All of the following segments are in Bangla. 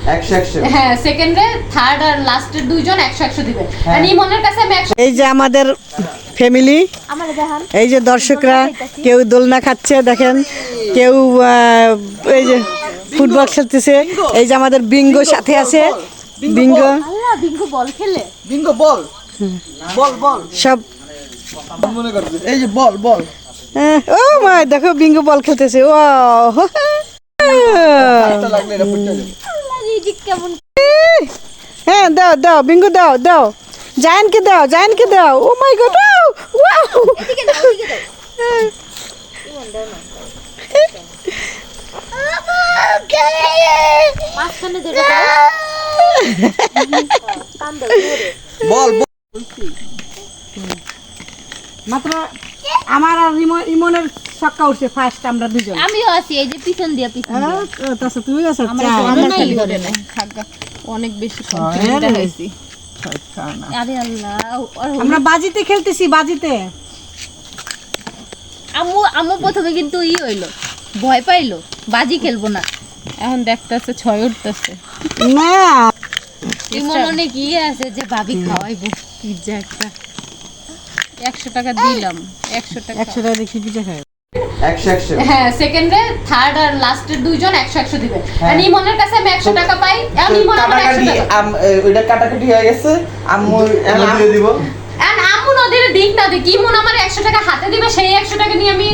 100 হ্যাঁ সেকেন্ডে থার্ড আর লাস্টের দুইজন 100 দিবে আর ইমনের কাছে আমি 100 এই যে আমাদের ফ্যামিলি, আমারে দেখান এই যে দর্শকরা কেউ দোলনা খাচ্ছে দেখেন, কেউ এই যে ফুটবল খেলতেছে, এই যে আমাদের বিঙ্গো সাথে আছে, বিঙ্গো আল্লাহ বিঙ্গো বল খেলে বিঙ্গো বল বল বল সব মনে করছে এই যে বল বল ও মা দেখো বিঙ্গো বল খেলতেছে ও লাগলে এটা ফুটে যাবে এই যে কেমন হ্যাঁ দাও দাও বিঙ্গো দাও দাও জায়ানকে দাও ও মাই গড ওয়াও এদিকে দাও ইমন দাও না মাঝখানে যেটা দাও কান দাও জোরে বল মাত্র আমার আর ইমনের ছক্কা উঠছে ফার্স্ট আমরা দুজন আমিও আছি এই যে পিছন দিয়া তাছাড়া তুমি আছো অনেক বেশি কনফিডেন্ট হইছি আরে আল্লাহ আমরা বাজিতে খেলতেছি বাজিতে আম্মু প্রথমে কিন্তু হইলো ভয় পাইলো বাজি খেলবো না এখন দেখতেছে 6 উঠতেছে না ইমন অনেক আছে যে ভাবি খাওয়াইবো পিজ্জা একটা 100 টাকা দিলাম 100 টাকা 100 টাকা দেখি পিঠা খাই 100 হ্যাঁ সেকেন্ডে থার্ড আর লাস্টের দুইজন 100 দিবে আর ইমনের কাছে আমি 100 টাকা পাই আর ইমন আমার 100 টাকা ওইটা কাটাকাটি হয়ে গেছে আম্মু দিয়ে দিব আর আম্মু নদীর দিক না দেখি ইমন আমার 100 টাকা হাতে দিবে সেই 100 টাকা নিয়ে আমি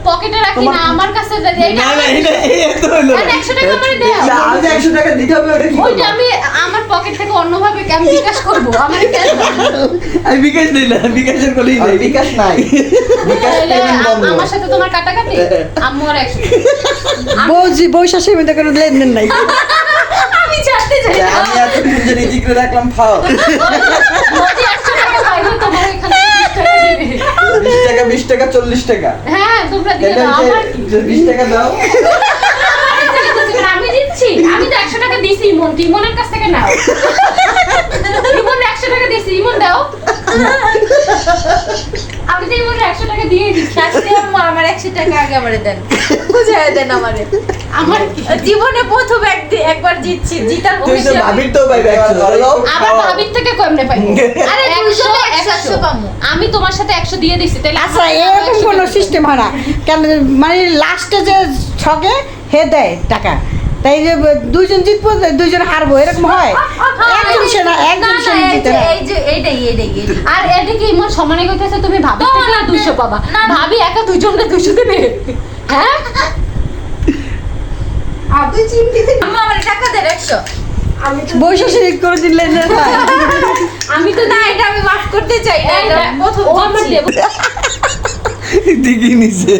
পকেটে রাখি না আমার কাছে না না এটা তো হলো 100 টাকা আমারে দাও না আজ 100 টাকা দিতে হবে ওটা কি ওইটা আমি আমার পকেট থেকে অন্যভাবে আমি বিকাশ করব আমার কেন আমি বিকাশ দেই না বিকাশের কলেই নাই বিকাশ নাই বিকাশ পেমেন্ট বন্ধ আমার সাথে তোমার কাটাকাটি আম্মু আর 100 বউ শাশুড়ি মধ্যে কোনো লেনদেন নাই আমি জানতে চাই আমি এত সুন্দর রিজিক করে রাখলাম খাও যদি 100 টাকা পাইলো তোমার এখানে 20 টাকা 40 টাকা হ্যাঁ তোমরা দিয়ে দাও আমার কি 20 টাকা দাও আমি দিচ্ছি আমি তো 100 টাকা দিছি ইমনের কাছ থেকে নাও ইমন 100 টাকা দিছি ইমন দাও আমি তো ইমন 100 টাকা দিয়ে দিচ্ছি শাস্তি আম্মা আমার 100 টাকা আগে আমারে দেন বুঝায় দেন আমারে আমার জীবনে প্রথম একবার জিতছি জিতার তুই তো ভাবির তো পাইবে 100 আবার ভাবির থেকে কমনে পাই আরে 100 পামু আমি তোমার সাথে 100 দিয়ে দিছি তাহলে আচ্ছা এরকম কোনো সিস্টেম হয় না কেন মানে লাস্টে যে ছকে হে দেয় টাকা তাই যে দুইজন জিতবো দুইজন হারবো এরকম হয় একজন সে না একজন সে জিতে না এই যে এইটাই আর এদিকে ইমন সমানে কইতাছে তুমি ভাবি থেকে 200 পাবা ভাবি একা দুইজনকে 200 দেবে হ্যাঁ আর তুই চিমটি দে আম্মা আমার টাকা দে 100 বৈশা সিরিজ করে দিলে আমি তো না এটা আমি মাফ করতে চাই না এটা প্রথম ও আমার দেব দিকে নিছে